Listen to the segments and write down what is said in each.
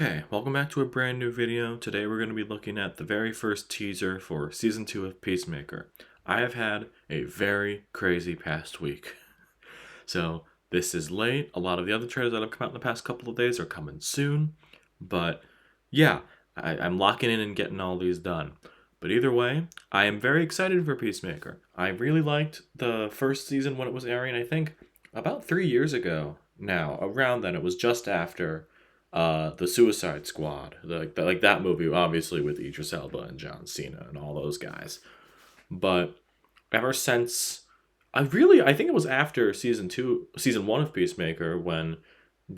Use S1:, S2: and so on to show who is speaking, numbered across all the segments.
S1: Okay, welcome back to a brand new video. Today we're going to be looking at the very first teaser for Season 2 of Peacemaker. I have had a very crazy past week. So this is late. A lot of the other trailers that have come out in the past couple of days are coming soon. But yeah, I'm locking in and getting all these done. But either way, I am very excited for Peacemaker. I really liked the first season when it was airing, I think, about 3 years ago now. Around then, it was just after the Suicide Squad, like that movie, obviously with Idris Elba and John Cena and all those guys. But ever since, I think it was after season one of Peacemaker when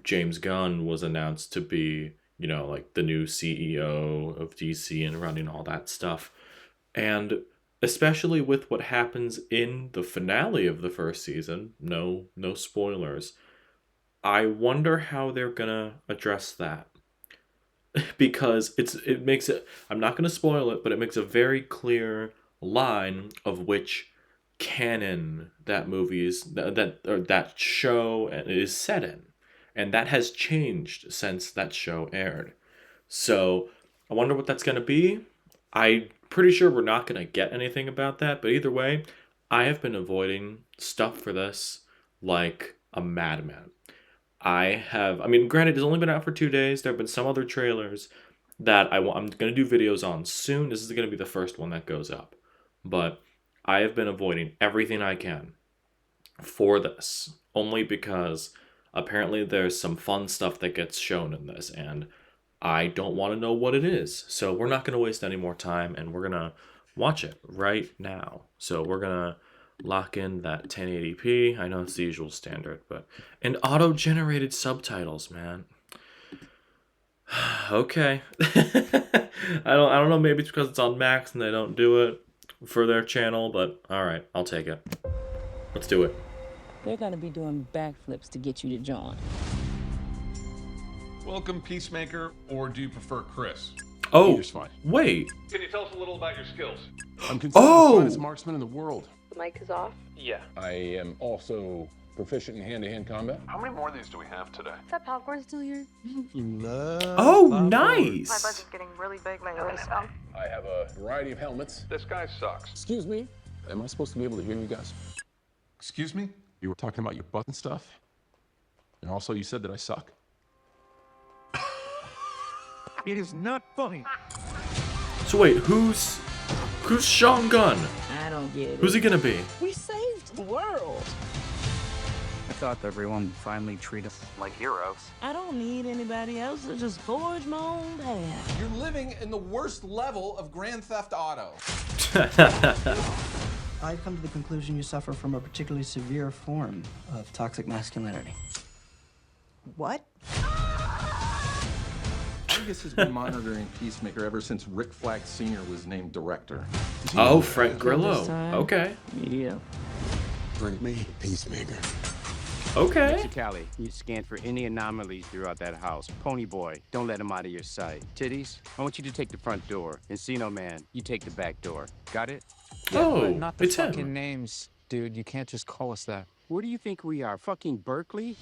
S1: James Gunn was announced to be, like the new CEO of DC and running all that stuff, and especially with what happens in the finale of the first season. No spoilers. I wonder how they're gonna address that because it makes it. I'm not gonna spoil it, but it makes a very clear line of which canon that that show is set in, and that has changed since that show aired. So I wonder what that's gonna be. I'm pretty sure we're not gonna get anything about that, but either way, I have been avoiding stuff for this like a madman. Granted, it's only been out for 2 days. There have been some other trailers that I'm going to do videos on soon. This is going to be the first one that goes up. But I have been avoiding everything I can for this, only because apparently there's some fun stuff that gets shown in this, and I don't want to know what it is. So we're not going to waste any more time, and we're going to watch it right now. So we're going to lock in that 1080p. I know it's the usual standard, and auto-generated subtitles, man. Okay. I don't know, maybe it's because it's on Max and they don't do it for their channel, but all right, I'll take it. Let's do it.
S2: They're gonna be doing backflips to get you to join.
S3: Welcome, Peacemaker, or do you prefer Chris?
S1: Oh,
S4: Either's fine.
S1: wait.
S3: Can you tell us a little about your skills?
S4: I'm considered
S1: Oh!
S4: the finest marksman in the world.
S5: The mic is off.
S3: Yeah.
S4: I am also proficient in hand-to-hand combat.
S3: How many more of these do we have today?
S5: Is that popcorn still here?
S1: Oh,
S5: My
S1: nice.
S5: budget's getting really big lately, so.
S4: I have a variety of helmets.
S3: This guy sucks.
S4: Excuse me? Am I supposed to be able to hear you guys?
S3: Excuse me?
S4: You were talking about your butt and stuff? And also you said that I suck.
S6: It is not funny.
S1: So wait, who's Sean Gunn?
S2: I don't get it.
S1: Who's he gonna be?
S2: We saved the world.
S6: I thought everyone would finally treat us like heroes.
S2: I don't need anybody else to just forge my own path.
S7: You're living in the worst level of Grand Theft Auto.
S8: I've come to the conclusion you suffer from a particularly severe form of toxic masculinity.
S2: What?
S7: Vegas has been monitoring Peacemaker ever since Rick Flag Sr. was named director.
S1: Oh, Frank Grillo.
S2: This time,
S1: Okay.
S2: Yeah.
S9: Bring me Peacemaker.
S1: Okay.
S10: Cali, you scan for any anomalies throughout that house. Pony Boy, don't let him out of your sight. Titties, I want you to take the front door. Encino Man, you take the back door. Got it?
S1: Oh,
S6: Not the
S1: it's
S6: fucking
S1: him.
S6: names, dude. You can't just call us that.
S10: Where do you think we are? Fucking Berkeley?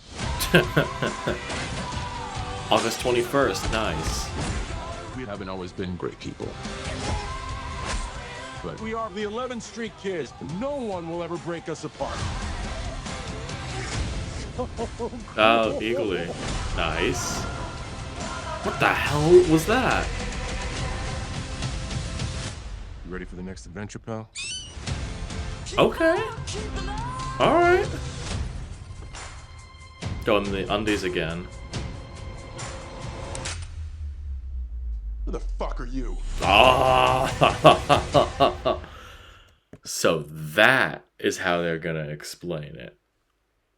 S1: August 21st. Nice.
S4: We haven't always been great people. But we are the 11th Street Kids. No one will ever break us apart.
S1: Oh, eagerly. Nice. What the hell was that?
S4: You ready for the next adventure, pal?
S1: Okay. Alright. Going in the undies again.
S4: Who the fuck are you?
S1: Ah. So that is how they're gonna explain it.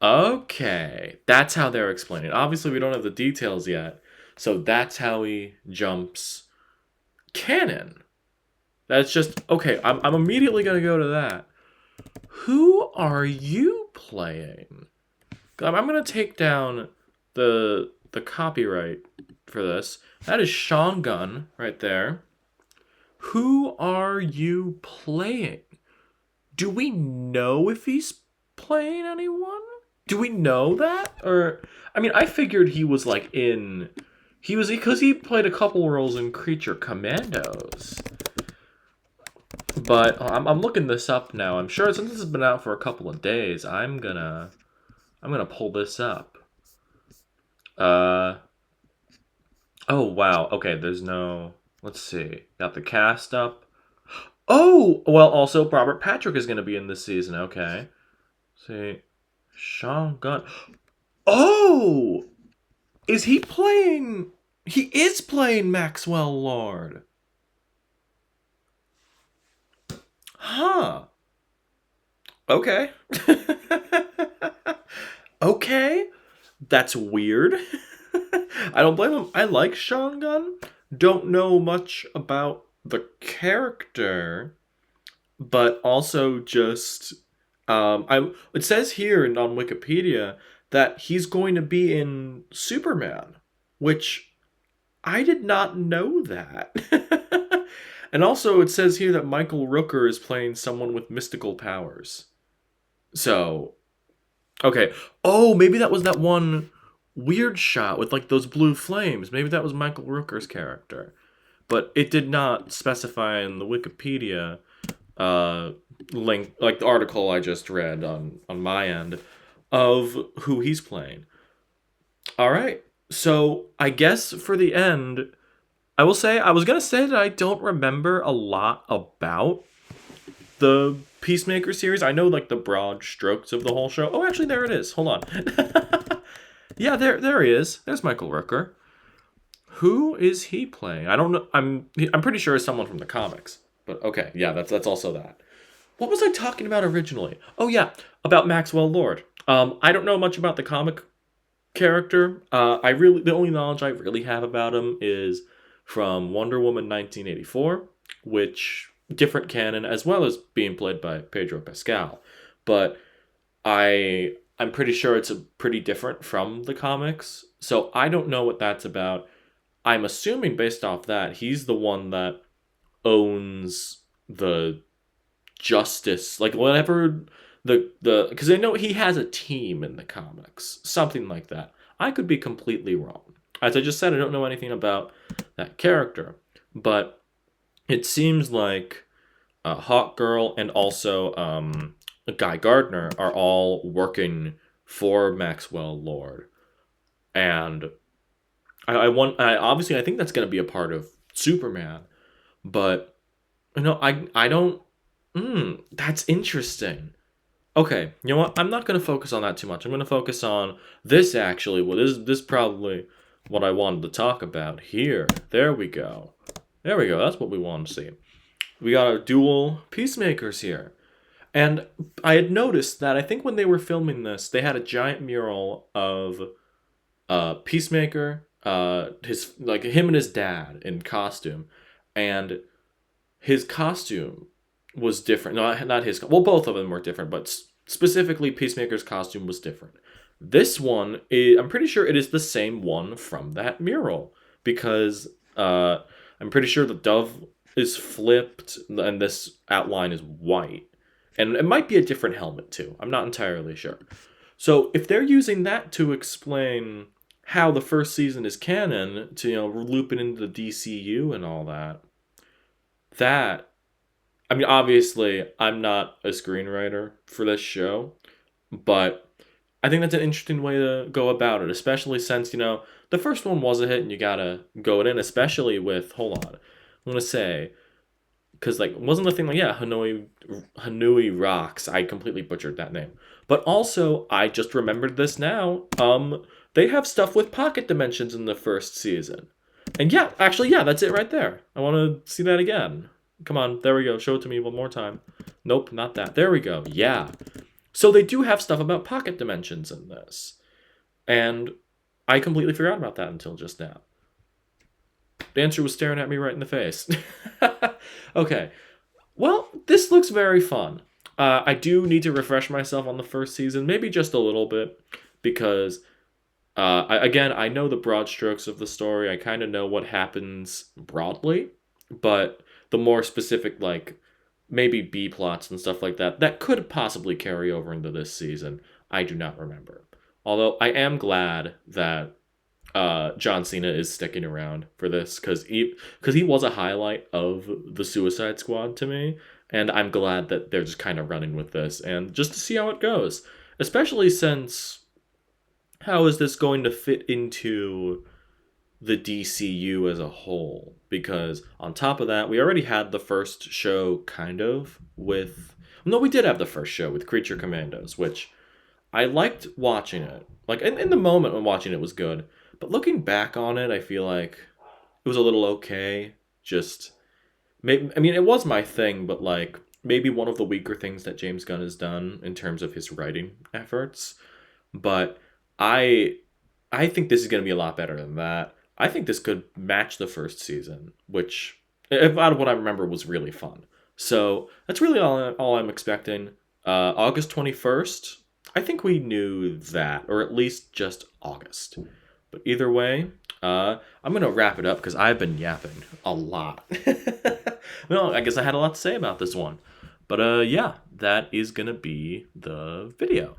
S1: Okay, that's how they're explaining it. Obviously, we don't have the details yet, so that's how he jumps canon. That's just okay. I'm immediately gonna go to that. Who are you playing? I'm gonna take down the copyright for this. That is Sean Gunn right there. Who are you playing? Do we know if he's playing anyone? Do we know that? Or I figured he was like in He was because he played a couple roles in Creature Commandos. But I'm looking this up now. I'm sure since this has been out for a couple of days, I'm gonna pull this up. Oh wow. Okay, there's no. Let's see. Got the cast up. Oh well. Also, Robert Patrick is gonna be in this season. Okay. See, Sean Gunn. Oh, is he playing? He is playing Maxwell Lord. Huh. Okay. Okay. That's weird. I don't blame him. I like Sean Gunn. Don't know much about the character, but also just it says here on Wikipedia that he's going to be in Superman, which I did not know that. And also it says here that Michael Rooker is playing someone with mystical powers. So, okay. Oh, maybe that was that one weird shot with like those blue flames. Maybe that was Michael Rooker's character. But it did not specify in the Wikipedia link, like the article I just read on my end, of who he's playing. All right. So I guess for the end, I will say I was gonna say that I don't remember a lot about the Peacemaker series. I know like the broad strokes of the whole show. Oh, actually, there it is. Hold on. Yeah, there he is. There's Michael Rooker. Who is he playing? I don't know. I'm pretty sure it's someone from the comics. But okay, yeah, that's also that. What was I talking about originally? Oh yeah, about Maxwell Lord. I don't know much about the comic character. The only knowledge I really have about him is from Wonder Woman 1984, which different canon as well as being played by Pedro Pascal. But I'm pretty sure it's a pretty different from the comics. So I don't know what that's about. I'm assuming based off that he's the one that owns the justice, like whatever the because I know he has a team in the comics, something like that. I could be completely wrong. As I just said, I don't know anything about that character, but it seems like Hawk Girl and also Guy Gardner are all working for Maxwell Lord, and obviously I think that's going to be a part of Superman, but I don't. That's interesting. Okay, you know what? I'm not going to focus on that too much. I'm going to focus on this actually. Well, this is probably what I wanted to talk about here. There we go. There we go. That's what we wanted to see. We got our dual Peacemakers here. And I had noticed that I think when they were filming this, they had a giant mural of Peacemaker, his like him and his dad in costume, and his costume was different. No, not his. Well, both of them were different, but specifically Peacemaker's costume was different. This one, I'm pretty sure it is the same one from that mural because I'm pretty sure the dove is flipped and this outline is white. And it might be a different helmet too. I'm not entirely sure. So if they're using that to explain how the first season is canon, to loop it into the DCU and all that, I mean, obviously, I'm not a screenwriter for this show, but I think that's an interesting way to go about it, especially since, the first one was a hit and you gotta go it in, especially with, hold on, I'm gonna say, because, wasn't the thing Hanoi Rocks, I completely butchered that name. But also, I just remembered this now, they have stuff with pocket dimensions in the first season. And yeah, that's it right there. I want to see that again. Come on, there we go. Show it to me one more time. Nope, not that. There we go. Yeah. So they do have stuff about pocket dimensions in this. And I completely forgot about that until just now. The answer was staring at me right in the face. Okay. Well, this looks very fun. I do need to refresh myself on the first season, maybe just a little bit, because, I know the broad strokes of the story. I kind of know what happens broadly, but the more specific, maybe B plots and stuff like that, that could possibly carry over into this season, I do not remember. Although I am glad that John Cena is sticking around for this because he was a highlight of the Suicide Squad to me, and I'm glad that they're just kind of running with this and just to see how it goes, especially since how is this going to fit into the DCU as a whole? Because on top of that, we already had the first show kind of with no, we did have the first show with Creature Commandos, which I liked watching it. Like in the moment when watching it was good, but looking back on it, I feel like it was a little okay. Just maybe, I mean, it was my thing, but like maybe one of the weaker things that James Gunn has done in terms of his writing efforts. But I I think this is going to be a lot better than that. I think this could match the first season, which out of what I remember was really fun. So that's really all I'm expecting. August 21st. I think we knew that, or at least just August. But either way, I'm going to wrap it up because I've been yapping a lot. Well, I guess I had a lot to say about this one. But yeah, that is going to be the video.